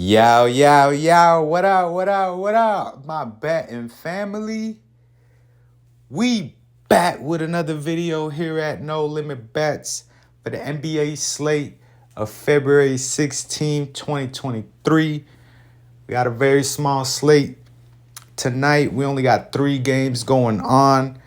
Yo, yo, yo, what up, what up, what up? My betting family. We back with another video here at No Limit Bets for the NBA slate of February 16, 2023. We got a very small slate. Tonight, we only got 3 games going on.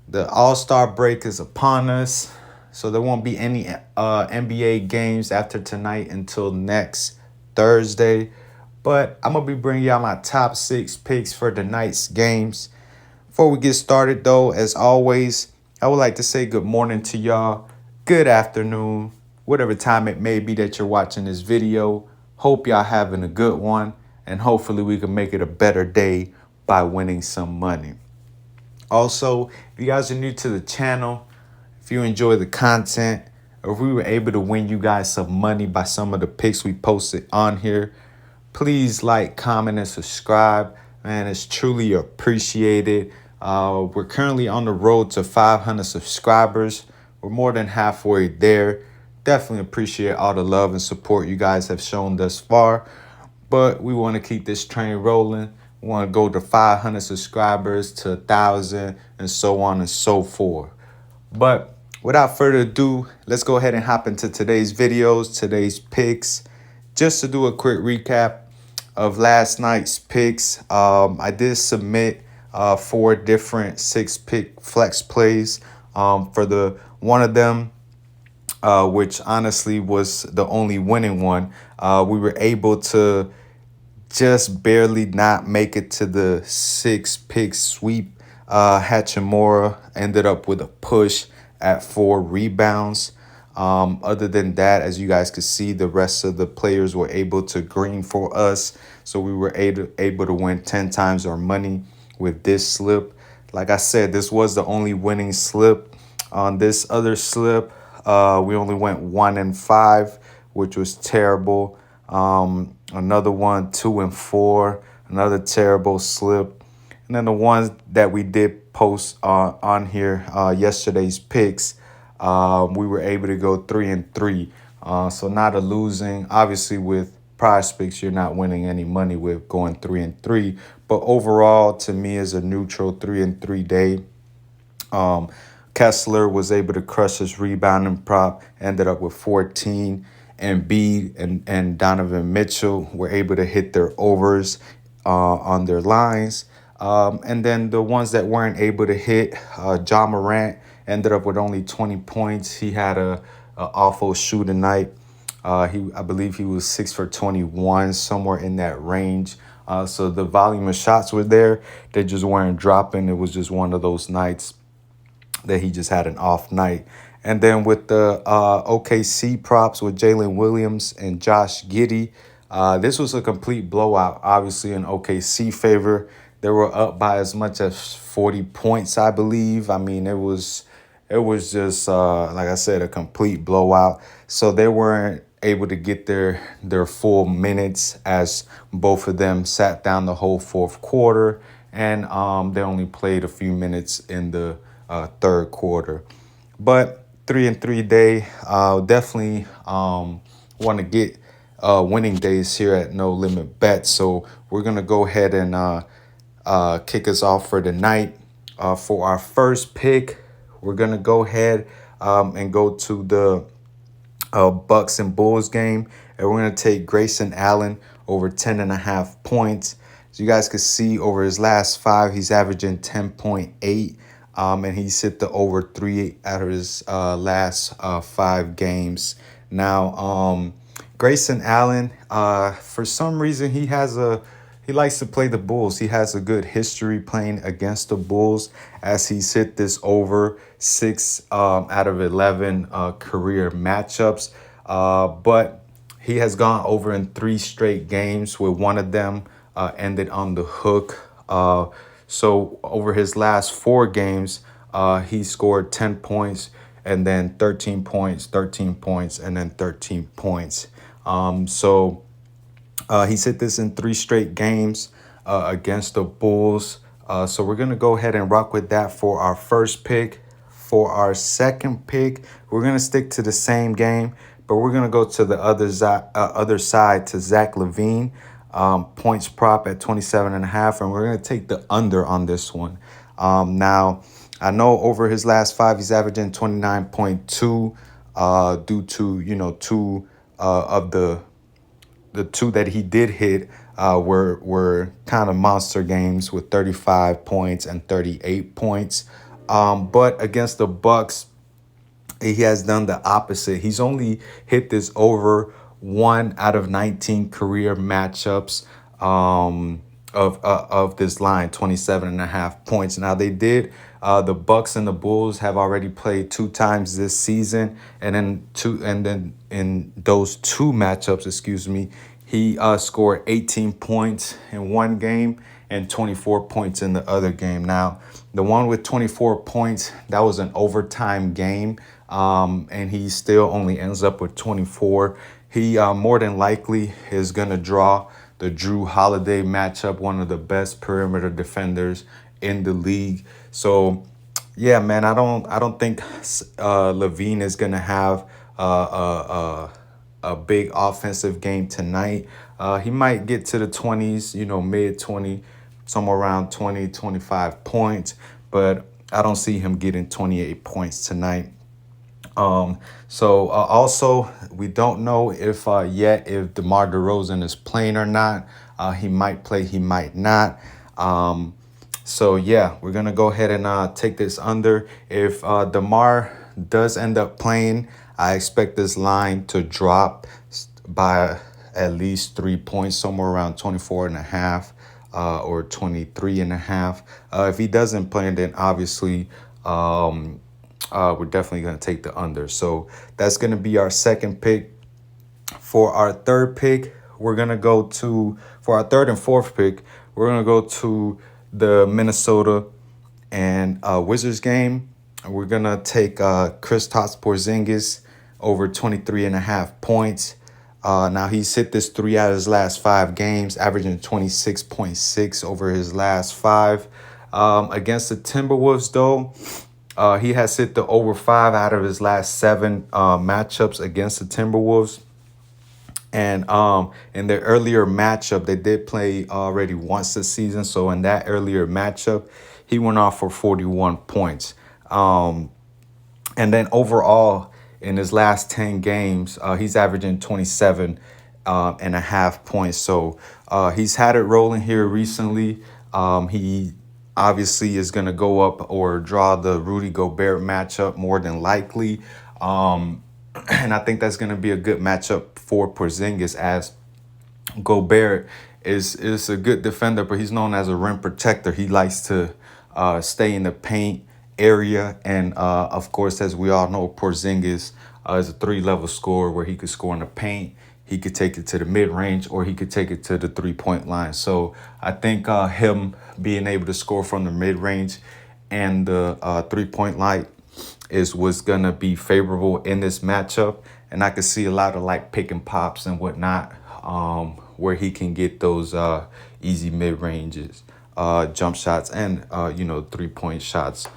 The All-Star break is upon us, so there won't be any NBA games after tonight until next Thursday. But I'm going to be bringing y'all my top 6 picks for tonight's games. Before we get started, though, as always, I would like to say good morning to y'all, good afternoon, whatever time it may be that you're watching this video. Hope y'all having a good one, and hopefully we can make it a better day by winning some money. Also, if you guys are new to the channel, if you enjoy the content, or if we were able to win you guys some money by some of the picks we posted on here, please like, comment, and subscribe. Man, it's truly appreciated. We're currently on the road to 500 subscribers. We're more than halfway there. Definitely appreciate all the love and support you guys have shown thus far. But we want to keep this train rolling. We want to go to 500 subscribers to 1,000 and so on and so forth. But without further ado, let's go ahead and hop into today's videos, today's picks. Just to do a quick recap of last night's picks, I did submit 4 different 6-pick flex plays. For the one of them, which honestly was the only winning one, we were able to just barely not make it to the 6-pick sweep. Hachimura ended up with a push at 4 rebounds. Other than that, as you guys could see, the rest of the players were able to green for us. So we were able to win 10 times our money with this slip. Like I said, this was the only winning slip. On this other slip, we only went 1-5, which was terrible. Another one, 2-4, another terrible slip. And then the ones that we did post on here, yesterday's picks, we were able to go 3-3. So not a losing. Obviously, with PrizePicks, you're not winning any money with going 3-3. But overall, to me, is a neutral 3-3 day. Kessler was able to crush his rebounding prop, ended up with 14. And B and Donovan Mitchell were able to hit their overs on their lines. And then the ones that weren't able to hit, John Morant ended up with only 20 points. He had a awful shooting night. I believe he was 6 for 21, somewhere in that range. So the volume of shots were there. They just weren't dropping. It was just one of those nights that he just had an off night. And then with the OKC props with Jalen Williams and Josh Giddey, this was a complete blowout, obviously in OKC favor. They were up by as much as 40 points, I believe. I mean, it was just, like I said, a complete blowout. So they weren't able to get their full minutes, as both of them sat down the whole fourth quarter. And they only played a few minutes in the third quarter. But 3-3 day, definitely want to get winning days here at No Limit Bets. So we're going to go ahead and kick us off for tonight. For our first pick, we're going to go ahead and go to the Bucks and Bulls game. And we're going to take Grayson Allen over 10.5 points. As you guys can see, over his last 5, he's averaging 10.8. And he's hit the over 3 out of his last 5 games. Now, Grayson Allen, for some reason, he likes to play the Bulls. He has a good history playing against the Bulls, as he's hit this over 6 out of 11 career matchups. But he has gone over in 3 straight games, with one of them ended on the hook. So over his last 4 games, he scored 10 points, and then 13 points, 13 points, and then 13 points. So he's hit this in 3 straight games against the Bulls. So we're going to go ahead and rock with that for our first pick. For our second pick, we're going to stick to the same game, But we're going to go to the other side to Zach LaVine. Points prop at 27.5, and we're going to take the under on this one. Now, I know over his last 5, he's averaging 29.2 due to, two of the two that he did hit were kind of monster games with 35 points and 38 points. But against the Bucks, he has done the opposite. He's only hit this over 1 out of 19 career matchups of this line, 27.5 points. Now they did. The Bucks and the Bulls have already played 2 times this season, and then in those 2 matchups, he scored 18 points in one game and 24 points in the other game. Now, the one with 24 points, that was an overtime game, and he still only ends up with 24. He more than likely is going to draw the Drew Holiday matchup, one of the best perimeter defenders in the league. So, yeah, man, I don't think LaVine is going to have a big offensive game tonight. He might get to the 20s, mid 20, somewhere around 20, 25 points, but I don't see him getting 28 points tonight. Also, we don't know if yet if DeMar DeRozan is playing or not. He might play, he might not. Yeah, we're gonna go ahead and take this under. If DeMar does end up playing, I expect this line to drop by at least 3 points, somewhere around 24.5 or 23.5. If he doesn't play, then obviously we're definitely going to take the under. So that's going to be our second pick. For our third pick, we're going to go to, for our third and fourth pick, we're going to go to the Minnesota and Wizards game. We're going to take Kristaps Porzingis over 23.5 points. Now, he's hit this 3 out of his last 5 games, averaging 26.6 over his last 5. Against the Timberwolves, though, he has hit the over 5 out of his last 7 matchups against the Timberwolves. And in their earlier matchup, they did play already once this season. So in that earlier matchup, he went off for 41 points. And then overall, in his last 10 games, he's averaging 27.5 points. So he's had it rolling here recently. He obviously is going to go up or draw the Rudy Gobert matchup more than likely. And I think that's going to be a good matchup for Porzingis, as Gobert is a good defender, but he's known as a rim protector. He likes to stay in the paint area. And of course, as we all know, Porzingis is a 3-level scorer where he could score in the paint, he could take it to the mid-range, or he could take it to the 3-point line. So I think him being able to score from the mid-range and the 3-point line is what's going to be favorable in this matchup. And I could see a lot of like pick and pops and whatnot, where he can get those easy mid-ranges, jump shots, and 3-point shots.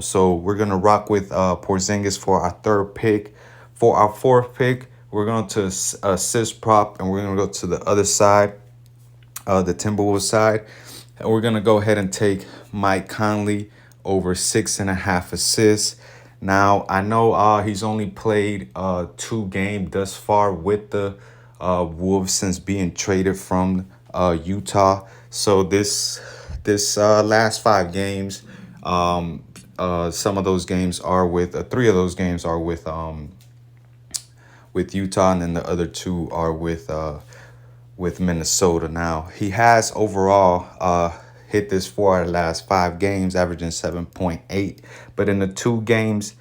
So we're going to rock with Porzingis for our third pick. For our fourth pick, we're going to assist prop, and we're going to go to the other side, the Timberwolves side. And we're going to go ahead and take Mike Conley over 6.5 assists. Now, I know he's only played 2 games thus far with the Wolves since being traded from Utah. So this last 5 games, some of those games are with 3 of those games are with Utah, and then the other 2 are with Minnesota. Now, he has overall hit this 4 out of the last 5 games, averaging 7.8. But in the 2 games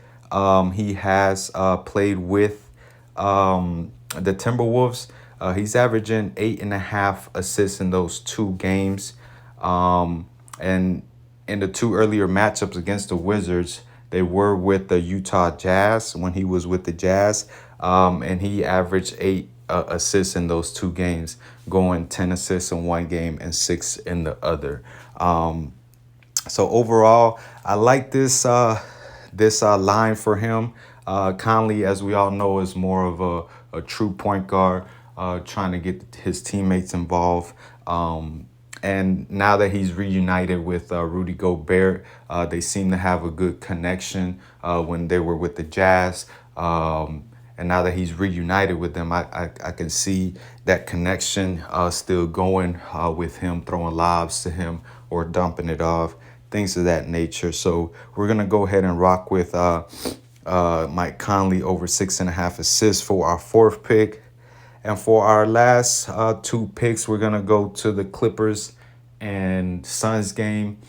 he has played with the Timberwolves, he's averaging 8.5 assists in those 2 games. And in the 2 earlier matchups against the Wizards, they were with the Utah Jazz when he was with the Jazz. And he averaged 8 assists in those 2 games, going 10 assists in one game and 6 in the other. So overall, I like this line for him. Conley, as we all know, is more of a true point guard, trying to get his teammates involved. And now that he's reunited with Rudy Gobert, they seem to have a good connection when they were with the Jazz. And now that he's reunited with them, I can see that connection still going with him throwing lobs to him or dumping it off, things of that nature. So we're going to go ahead and rock with Mike Conley over 6.5 assists for our fourth pick. And for our last two picks, we're going to go to the Clippers and Suns game.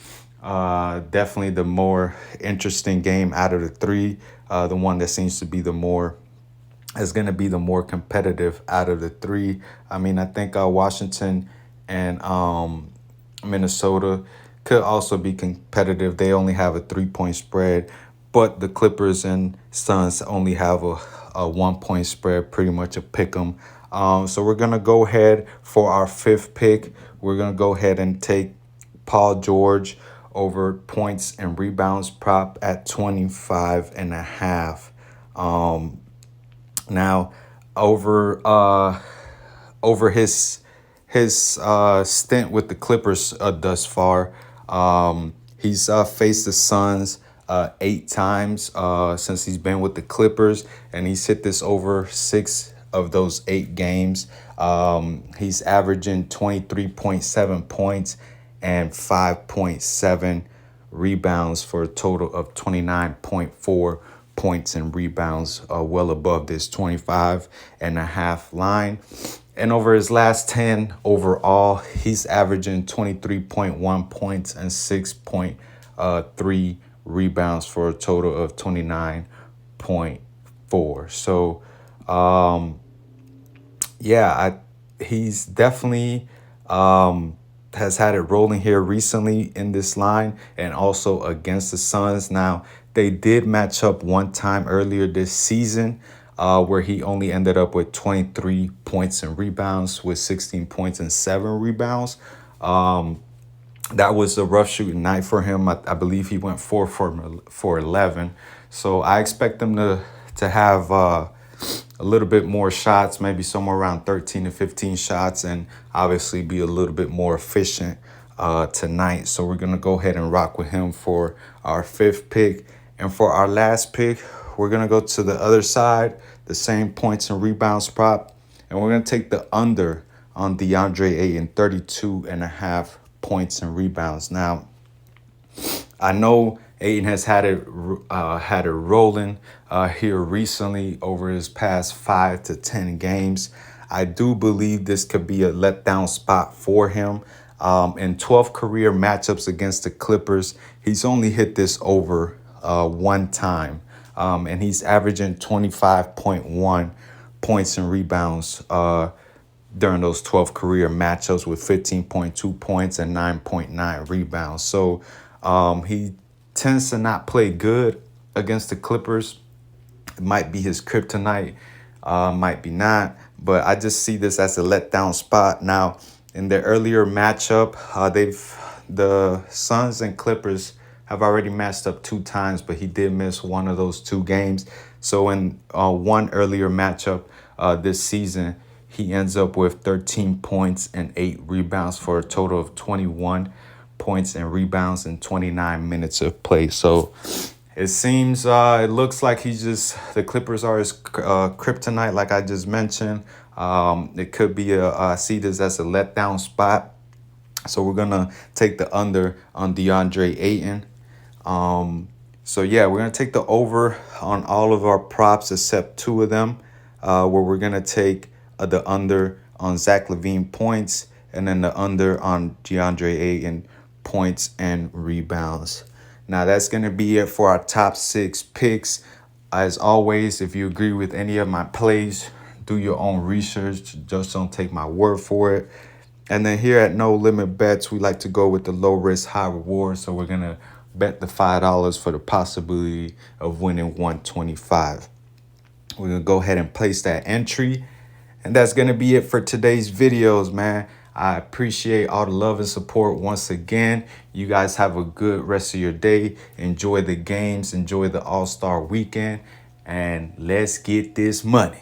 Definitely the more interesting game out of the three. The one that seems to be the more is going to be the more competitive out of the three. I mean, I think Washington and Minnesota could also be competitive. They only have a 3-point spread, but the Clippers and Suns only have a 1-point spread, pretty much a pick 'em. So we're going to go ahead for our fifth pick. We're going to go ahead and take Paul George over points and rebounds prop at 25.5. Now, over his stint with the Clippers thus far, he's faced the Suns 8 times since he's been with the Clippers, and he's hit this over 6 of those 8 games. He's averaging 23.7 points and 5.7 rebounds for a total of 29.4 points and rebounds, well above this 25.5 line. And over his last 10 overall, he's averaging 23.1 points and 6.3 rebounds for a total of 29.4. So, he's definitely has had it rolling here recently in this line and also against the Suns. Now, they did match up one time earlier this season where he only ended up with 23 points and rebounds with 16 points and 7 rebounds. That was a rough shooting night for him. I believe he went 4 for 11. So I expect him to have a little bit more shots, maybe somewhere around 13 to 15 shots, and obviously be a little bit more efficient tonight. So we're going to go ahead and rock with him for our fifth pick. And for our last pick, we're going to go to the other side, the same points and rebounds prop, and we're going to take the under on DeAndre Ayton, 32.5 points and rebounds. Now, I know Ayton has had it rolling here recently over his past 5 to 10 games. I do believe this could be a letdown spot for him. In 12 career matchups against the Clippers, he's only hit this over one time, and he's averaging 25.1 points and rebounds during those 12 career matchups with 15.2 points and 9.9 rebounds. So he tends to not play good against the Clippers. It might be his kryptonite, might be not, but I just see this as a letdown spot. Now, in the earlier matchup, the Suns and Clippers have already matched up 2 times, but he did miss one of those 2 games. So in one earlier matchup this season, he ends up with 13 points and 8 rebounds for a total of 21 points and rebounds in 29 minutes of play. So it seems, it looks like the Clippers are his kryptonite, like I just mentioned. It could be I see this as a letdown spot. So we're going to take the under on DeAndre Ayton. So yeah, we're going to take the over on all of our props except 2 of them, where we're going to take the under on Zach LaVine points and then the under on DeAndre Ayton points and rebounds. Now that's going to be it for our top 6 picks. As always, if you agree with any of my plays, do your own research. Just don't take my word for it. And then here at No Limit Bets, we like to go with the low risk, high reward. So we're going to bet the $5 for the possibility of winning $125. We're going to go ahead and place that entry. And that's going to be it for today's videos, man. I appreciate all the love and support once again. You guys have a good rest of your day. Enjoy the games. Enjoy the All-Star weekend. and let's get this money.